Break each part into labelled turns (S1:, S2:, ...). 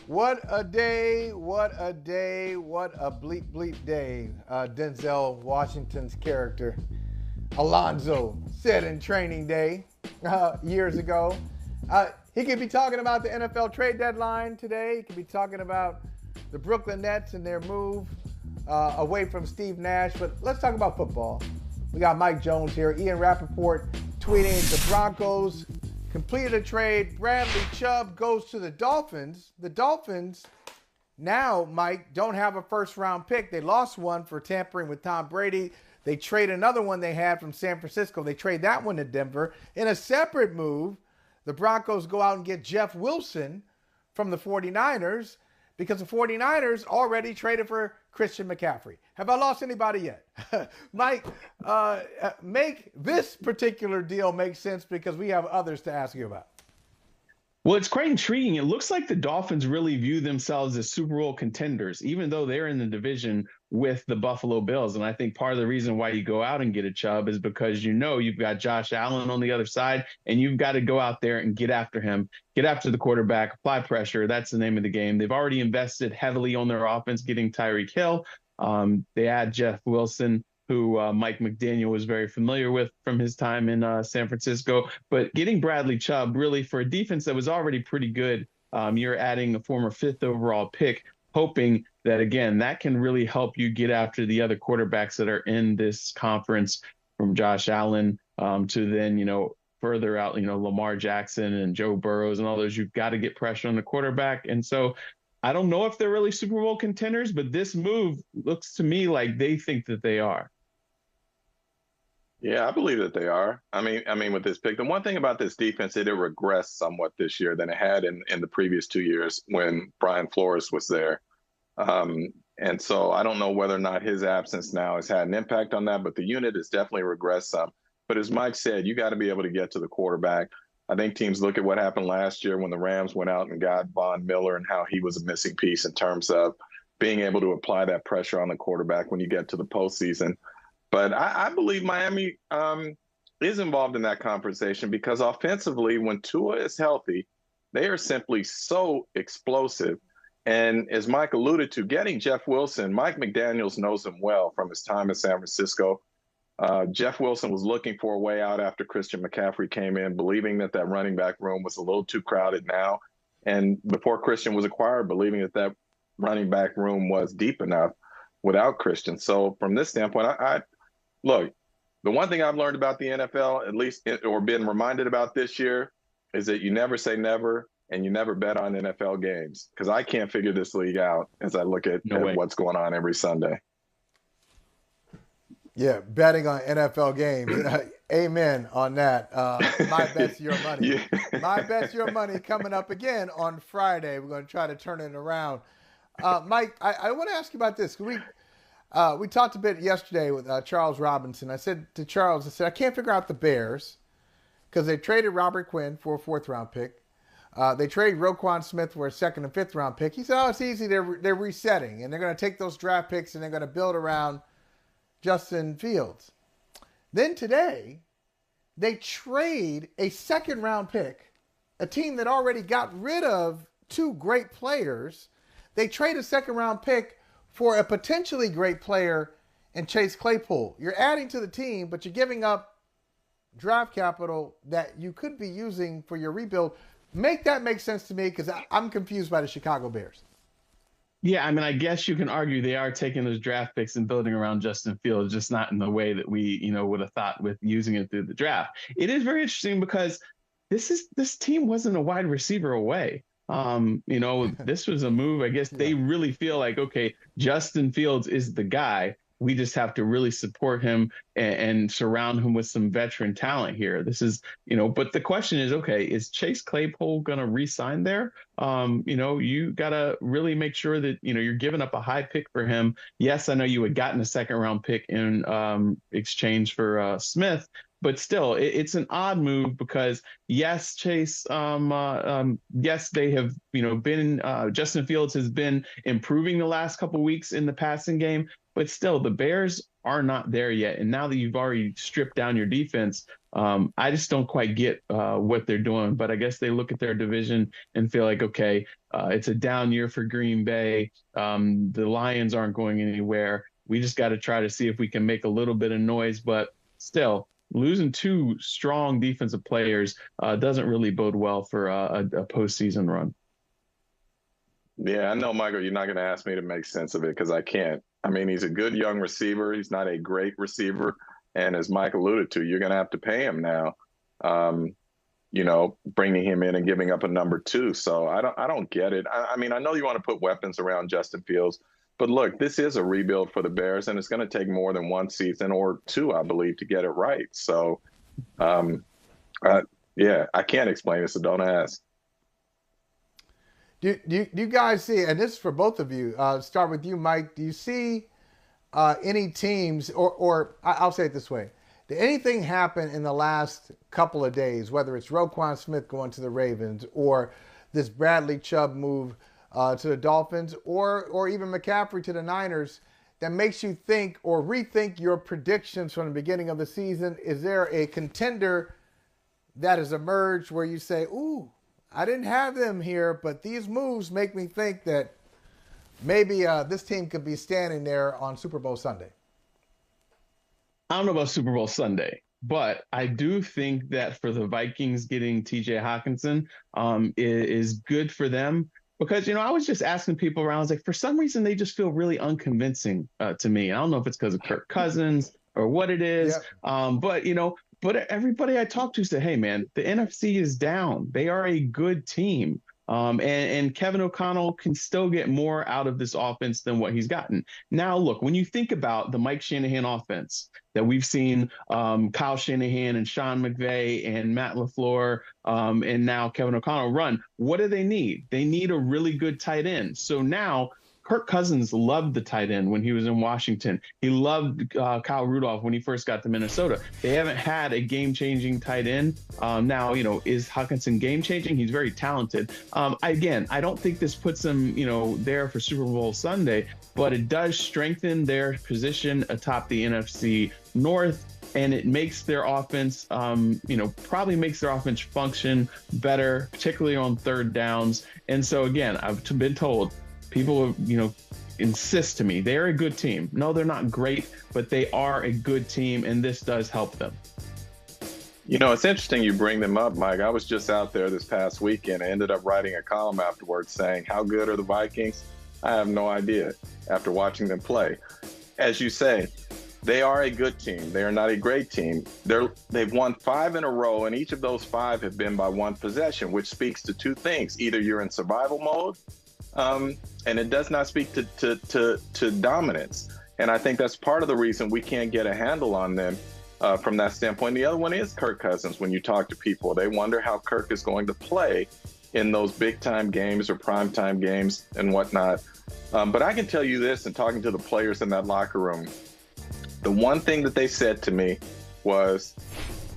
S1: What a day, what a day, what a bleep bleep day. Denzel Washington's character, Alonzo, said in Training Day years ago. He could be talking about the NFL trade deadline today. He could be talking about the Brooklyn Nets and their move away from Steve Nash. But let's talk about football. We got Mike Jones here. Ian Rappaport tweeting the Broncos completed a trade. Bradley Chubb goes to the Dolphins. The Dolphins now, Mike, don't have a first-round pick. They lost one for tampering with Tom Brady. They trade another one they had from San Francisco. They trade that one to Denver. In a separate move, the Broncos go out and get Jeff Wilson from the 49ers because the 49ers already traded for Christian McCaffrey. Have I lost anybody yet? Mike, make this particular deal make sense because we have others to ask you about.
S2: Well, it's quite intriguing. It looks like the Dolphins really view themselves as Super Bowl contenders, even though they're in the division with the Buffalo Bills. And I think part of the reason why you go out and get a Chubb is because you've got Josh Allen on the other side, and you've got to go out there and get after him, get after the quarterback, apply pressure. That's the name of the game. They've already invested heavily on their offense, getting Tyreek Hill. They add Jeff Wilson, who Mike McDaniel was very familiar with from his time in San Francisco. But getting Bradley Chubb, really, for a defense that was already pretty good, you're adding a former 5th overall pick, hoping that, again, that can really help you get after the other quarterbacks that are in this conference, from Josh Allen to then, further out, Lamar Jackson and Joe Burrows and all those. You've got to get pressure on the quarterback. And so I don't know if they're really Super Bowl contenders, but this move looks to me like they think that they are.
S3: Yeah, I believe that they are. I mean, with this pick, the one thing about this defense, it regressed somewhat this year than it had in the previous 2 years when Brian Flores was there. And so I don't know whether or not his absence now has had an impact on that, but the unit has definitely regressed some. But as Mike said, you got to be able to get to the quarterback. I think teams look at what happened last year when the Rams went out and got Von Miller and how he was a missing piece in terms of being able to apply that pressure on the quarterback when you get to the postseason. But I believe Miami is involved in that conversation because offensively, when Tua is healthy, they are simply so explosive. And as Mike alluded to, getting Jeff Wilson, Mike McDaniels knows him well from his time in San Francisco. Jeff Wilson was looking for a way out after Christian McCaffrey came in, believing that running back room was a little too crowded now. And before Christian was acquired, believing that running back room was deep enough without Christian. So from this standpoint, look, the one thing I've learned about the NFL, at least, or been reminded about this year, is that you never say never and you never bet on NFL games, because I can't figure this league out as I look at what's going on every Sunday.
S1: Yeah, betting on NFL games. Amen on that. My bet's your money. Yeah. My bet's your money coming up again on Friday. We're going to try to turn it around. Mike, I want to ask you about this. We talked a bit yesterday with Charles Robinson. I said to Charles, I can't figure out the Bears because they traded Robert Quinn for a 4th-round pick. They traded Roquan Smith for a 2nd and 5th-round pick. He said, it's easy. They're resetting, and they're going to take those draft picks, and they're going to build around Justin Fields. Then today, they trade a 2nd-round pick, a team that already got rid of 2 great players. They trade a 2nd-round pick for a potentially great player in Chase Claypool. You're adding to the team, but you're giving up draft capital that you could be using for your rebuild. Make that make sense to me, because I'm confused by the Chicago Bears.
S2: Yeah, I mean, I guess you can argue they are taking those draft picks and building around Justin Fields, just not in the way that we, would have thought with using it through the draft. It is very interesting because this team wasn't a wide receiver away. This was a move. I guess they really feel like, okay, Justin Fields is the guy. We just have to really support him and surround him with some veteran talent here. This is, but the question is, okay, is Chase Claypool going to re-sign there? You got to really make sure that, you're giving up a high pick for him. Yes, I know you had gotten a 2nd-round pick in exchange for Smith, but still, it's an odd move because, yes, Chase, yes, they have, been, Justin Fields has been improving the last couple of weeks in the passing game, but still, the Bears are not there yet. And now that you've already stripped down your defense, I just don't quite get what they're doing. But I guess they look at their division and feel like, okay, it's a down year for Green Bay. The Lions aren't going anywhere. We just got to try to see if we can make a little bit of noise. But still, losing two strong defensive players doesn't really bode well for a postseason run.
S3: Yeah, I know, Michael, you're not going to ask me to make sense of it because I can't. I mean, he's a good young receiver. He's not a great receiver. And as Mike alluded to, you're going to have to pay him now, bringing him in and giving up a number 2. So I don't get it. I mean, I know you want to put weapons around Justin Fields, but look, this is a rebuild for the Bears, and it's going to take more than one season or 2, I believe, to get it right. So, yeah, I can't explain it, so don't ask.
S1: Do you guys see, and this is for both of you, start with you, Mike, do you see any teams, or I'll say it this way, did anything happen in the last couple of days, whether it's Roquan Smith going to the Ravens or this Bradley Chubb move to the Dolphins or even McCaffrey to the Niners, that makes you think or rethink your predictions from the beginning of the season? Is there a contender that has emerged where you say, ooh, I didn't have them here, but these moves make me think that maybe this team could be standing there on Super Bowl Sunday?
S2: I don't know about Super Bowl Sunday, but I do think that for the Vikings, getting T.J. Hockenson is good for them because, I was just asking people around, I was like, for some reason, they just feel really unconvincing to me. I don't know if it's because of Kirk Cousins or what it is, but everybody I talk to said, hey, man, the NFC is down. They are a good team. And Kevin O'Connell can still get more out of this offense than what he's gotten. Now, look, when you think about the Mike Shanahan offense that we've seen Kyle Shanahan and Sean McVay and Matt LaFleur and now Kevin O'Connell run, what do they need? They need a really good tight end. So now Kirk Cousins loved the tight end when he was in Washington. He loved Kyle Rudolph when he first got to Minnesota. They haven't had a game-changing tight end. Now, is Hockenson game-changing? He's very talented. Again, I don't think this puts them, there for Super Bowl Sunday, but it does strengthen their position atop the NFC North. And it makes their offense, probably makes their offense function better, particularly on third downs. And so, again, I've been told, people, insist to me, they're a good team. No, they're not great, but they are a good team, and this does help them.
S3: It's interesting you bring them up, Mike. I was just out there this past weekend. I ended up writing a column afterwards saying, how good are the Vikings? I have no idea after watching them play. As you say, they are a good team. They are not a great team. They've won 5 in a row, and each of those 5 have been by one possession, which speaks to 2 things. Either you're in survival mode, and it does not speak to dominance. And I think that's part of the reason we can't get a handle on them from that standpoint. The other one is Kirk Cousins. When you talk to people, they wonder how Kirk is going to play in those big-time games or prime-time games and whatnot. But I can tell you this, in talking to the players in that locker room, the one thing that they said to me was,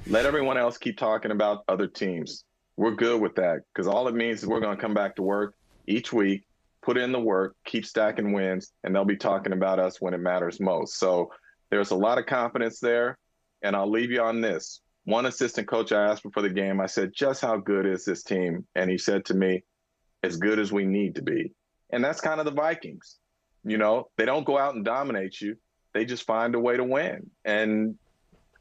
S3: let everyone else keep talking about other teams. We're good with that, because all it means is we're going to come back to work each week, put in the work, keep stacking wins, and they'll be talking about us when it matters most. So there's a lot of confidence there, and I'll leave you on this. One assistant coach I asked before the game, I said, just how good is this team? And he said to me, as good as we need to be. And that's kind of the Vikings. They don't go out and dominate you. They just find a way to win. And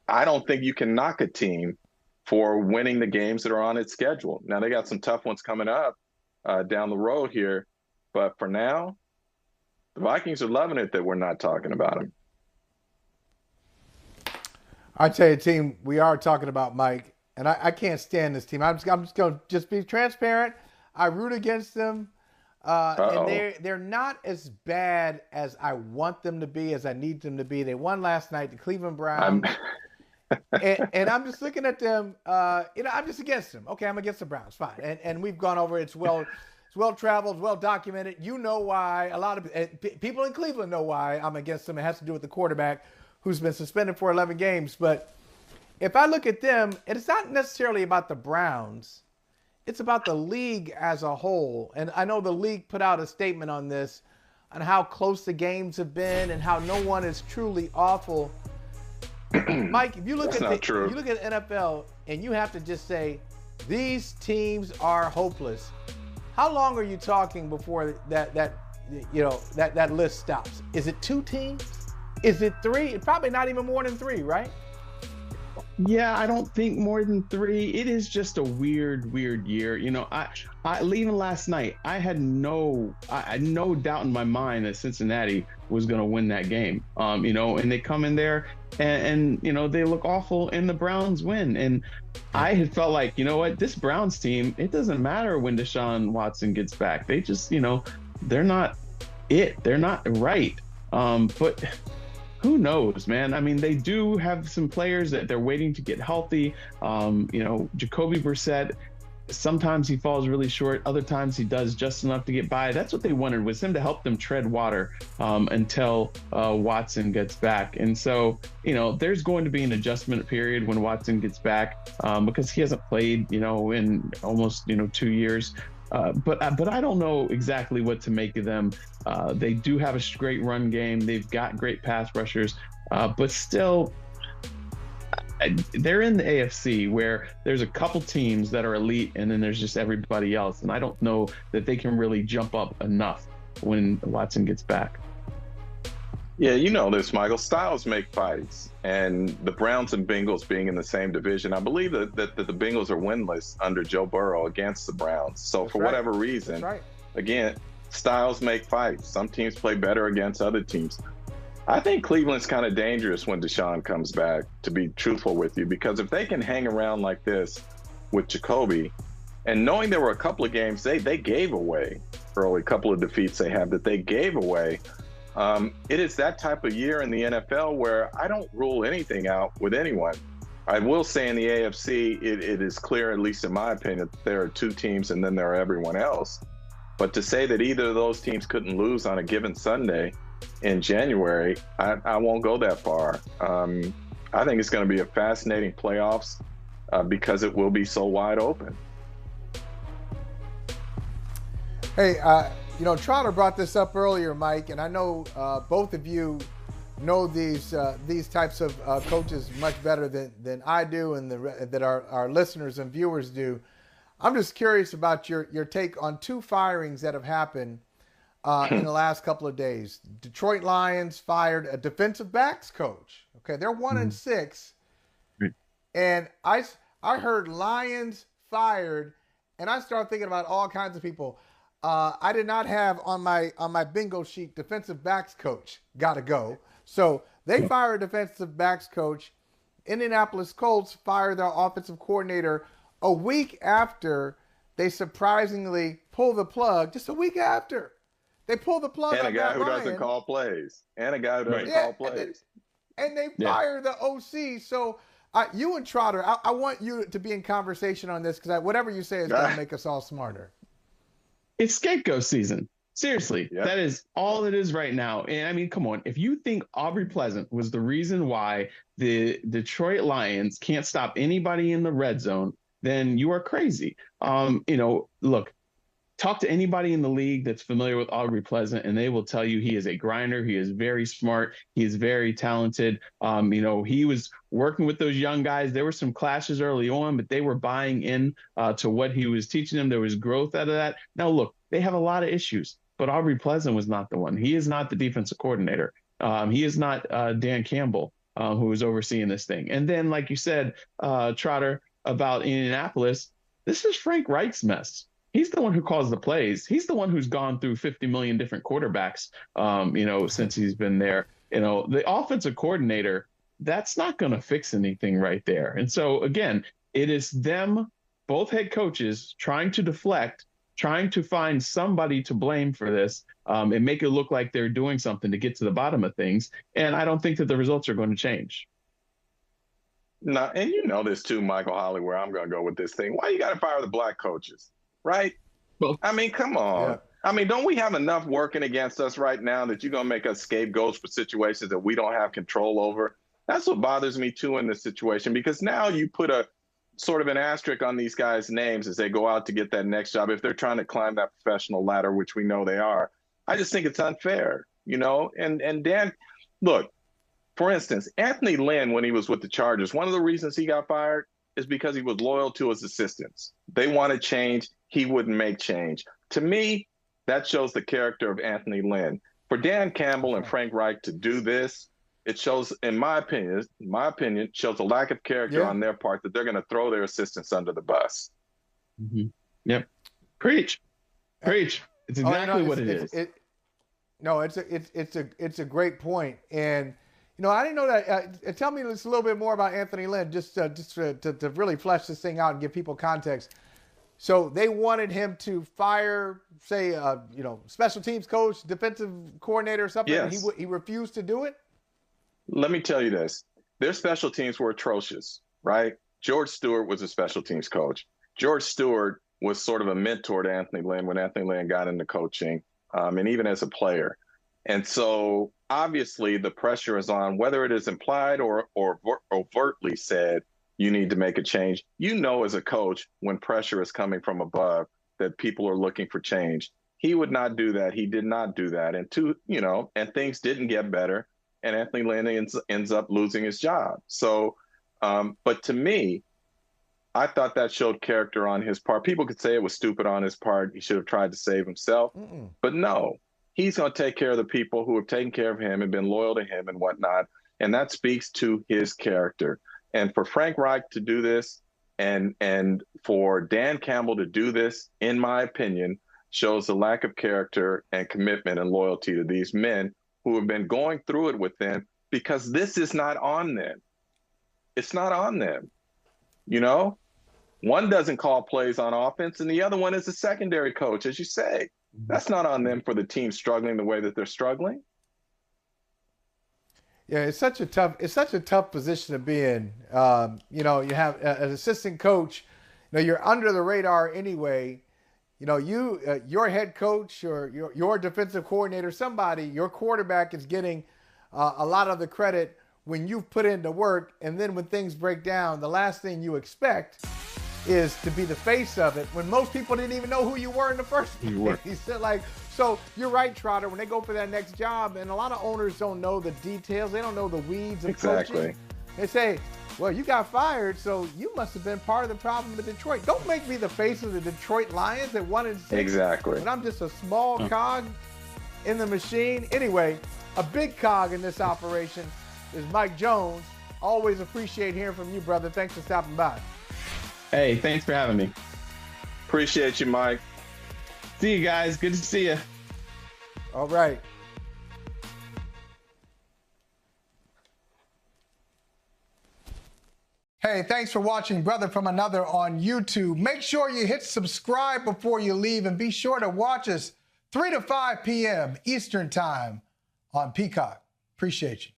S3: I don't think you can knock a team for winning the games that are on its schedule. Now, they got some tough ones coming up down the road here. But for now, the Vikings are loving it that we're not talking about them.
S1: I tell you, team, we are talking about Mike, and I can't stand this team. I'm just going to be transparent. I root against them, and they're not as bad as I want them to be, as I need them to be. They won last night, the Cleveland Browns. And I'm just looking at them, I'm just against them. Okay, I'm against the Browns, fine. And we've gone over it. It's well-traveled, well-documented. You know why. A lot of people in Cleveland know why I'm against them. It has to do with the quarterback who's been suspended for 11 games. But if I look at them, it's not necessarily about the Browns. It's about the league as a whole. And I know the league put out a statement on this, on how close the games have been and how no one is truly awful. Mike, if you look
S3: That's
S1: at
S3: not true.
S1: you look at NFL and you have to just say these teams are hopeless. How long are you talking before that list stops? Is it 2 teams? Is it 3? It's probably not even more than 3, right?
S2: Yeah, I don't think more than 3. It is just a weird year. I even last night, I had no doubt in my mind that Cincinnati was going to win that game. And they come in there and they look awful and the Browns win. And I had felt like, this Browns team, it doesn't matter when Deshaun Watson gets back. They just, they're not it. They're not right. But who knows, man? I mean, they do have some players that they're waiting to get healthy. Jacoby Brissett, sometimes he falls really short. Other times he does just enough to get by. That's what they wanted, was him to help them tread water until Watson gets back. And so, there's going to be an adjustment period when Watson gets back because he hasn't played, in almost, 2 years. But I don't know exactly what to make of them. They do have a great run game. They've got great pass rushers, but still, they're in the AFC where there's a couple teams that are elite, and then there's just everybody else. And I don't know that they can really jump up enough when Watson gets back.
S3: Yeah, you know this, Michael. Styles make fights, and the Browns and Bengals being in the same division, I believe that the Bengals are winless under Joe Burrow against the Browns. So
S1: That's
S3: for
S1: right.
S3: whatever reason, again, styles make fights. Some teams play better against other teams. I think Cleveland's kind of dangerous when Deshaun comes back, to be truthful with you, because if they can hang around like this with Jacoby, and knowing there were a couple of games they gave away early, couple of defeats they have that they gave away, it is that type of year in the NFL where I don't rule anything out with anyone. I will say in the AFC, it is clear, at least in my opinion, that there are 2 teams and then there are everyone else. But to say that either of those teams couldn't lose on a given Sunday in January, I won't go that far. I think it's going to be a fascinating playoffs because it will be so wide open.
S1: Hey, Trotter brought this up earlier, Mike, and I know both of you know these types of coaches much better than I do, and that our listeners and viewers do. I'm just curious about your take on 2 firings that have happened in the last couple of days. Detroit Lions fired a defensive backs coach. Okay, they're 1-6, and I heard Lions fired, and I started thinking about all kinds of people. I did not have on my bingo sheet defensive backs coach. Got to go. So they fired a defensive backs coach. Indianapolis Colts fired their offensive coordinator a week after they surprisingly pulled the plug. Just a week after they pulled the plug.
S3: And a guy who
S1: Ryan.
S3: doesn't call plays. And a guy who doesn't call plays.
S1: And they fired the OC. So you and Trotter, I want you to be in conversation on this because whatever you say is going to make us all smarter.
S2: It's scapegoat season. Seriously, that is all it is right now. And I mean, come on. If you think Aubrey Pleasant was the reason why the Detroit Lions can't stop anybody in the red zone, then you are crazy. Look, talk to anybody in the league that's familiar with Aubrey Pleasant, and they will tell you he is a grinder. He is very smart. He is very talented. He was working with those young guys. There were some clashes early on, but they were buying in to what he was teaching them. There was growth out of that. Now, look, they have a lot of issues, but Aubrey Pleasant was not the one. He is not the defensive coordinator. He is not Dan Campbell, who is overseeing this thing. And then, like you said, Trotter, about Indianapolis, this is Frank Reich's mess. He's the one who calls the plays. He's the one who's gone through 50 million different quarterbacks, since he's been there. The offensive coordinator, that's not going to fix anything right there. And so, again, it is them, both head coaches, trying to deflect, trying to find somebody to blame for this and make it look like they're doing something to get to the bottom of things. And I don't think that the results are going to change.
S3: No, and you know this too, Michael Holley, where I'm going to go with this thing. Why you got to fire the black coaches, right?
S2: Well,
S3: I mean, come on.
S1: Yeah.
S3: I mean, don't we have enough working against us right now that you're going to make us scapegoats for situations that we don't have control over? That's what bothers me too in this situation, because now you put a sort of an asterisk on these guys' names as they go out to get that next job if they're trying to climb that professional ladder, which we know they are. I just think it's unfair, And Dan, look, For instance, Anthony Lynn, when he was with the Chargers, one of the reasons he got fired is because he was loyal to his assistants. They wanted change. He wouldn't make change. To me, that shows the character of Anthony Lynn. For Dan Campbell and Frank Reich to do this, it shows, in my opinion, shows a lack of character on their part that they're going to throw their assistants under the bus.
S2: Mm-hmm. Yep. Preach. It's exactly what it is.
S1: It's a great point. And, I didn't know that. Tell me just a little bit more about Anthony Lynn, just to really flesh this thing out and give people context. So they wanted him to fire, say, special teams coach, defensive coordinator or something.
S3: Yes.
S1: And he refused to do it?
S3: Let me tell you this. Their special teams were atrocious, right? George Stewart was a special teams coach. George Stewart was sort of a mentor to Anthony Lynn when Anthony Lynn got into coaching, and even as a player. And so obviously the pressure is on, whether it is implied or overtly said, you need to make a change. As a coach, when pressure is coming from above, that people are looking for change. He would not do that. He did not do that. And things didn't get better. And Anthony Lynn ends up losing his job. So, but to me, I thought that showed character on his part. People could say it was stupid on his part. He should have tried to save himself. But no, he's going to take care of the people who have taken care of him and been loyal to him and whatnot. And that speaks to his character. And for Frank Reich to do this and for Dan Campbell to do this, in my opinion, shows a lack of character and commitment and loyalty to these men who have been going through it with them, because this is not on them. It's not on them. One doesn't call plays on offense and the other one is a secondary coach, as you say. That's not on them for the team struggling the way that they're struggling.
S1: Yeah, it's such a tough position to be in. You have an assistant coach. You're under the radar anyway. Your head coach or your defensive coordinator, somebody, your quarterback is getting a lot of the credit when you've put in the work. And then when things break down, the last thing you expect is to be the face of it when most people didn't even know who you were in the first place. So you're right, Trotter, when they go for that next job, and a lot of owners don't know the details. They don't know the weeds of coaching. They say, well, you got fired, so you must have been part of the problem with Detroit. Don't make me the face of the Detroit Lions at 1-6.
S3: Exactly.
S1: But I'm just a small cog in the machine. Anyway, a big cog in this operation is Mike Jones. Always appreciate hearing from you, brother. Thanks for stopping by.
S2: Hey, thanks for having me.
S3: Appreciate you, Mike.
S2: See you guys. Good to see you.
S1: All right. Hey, thanks for watching Brother from Another on YouTube. Make sure you hit subscribe before you leave, and be sure to watch us 3 to 5 p.m. Eastern Time on Peacock. Appreciate you.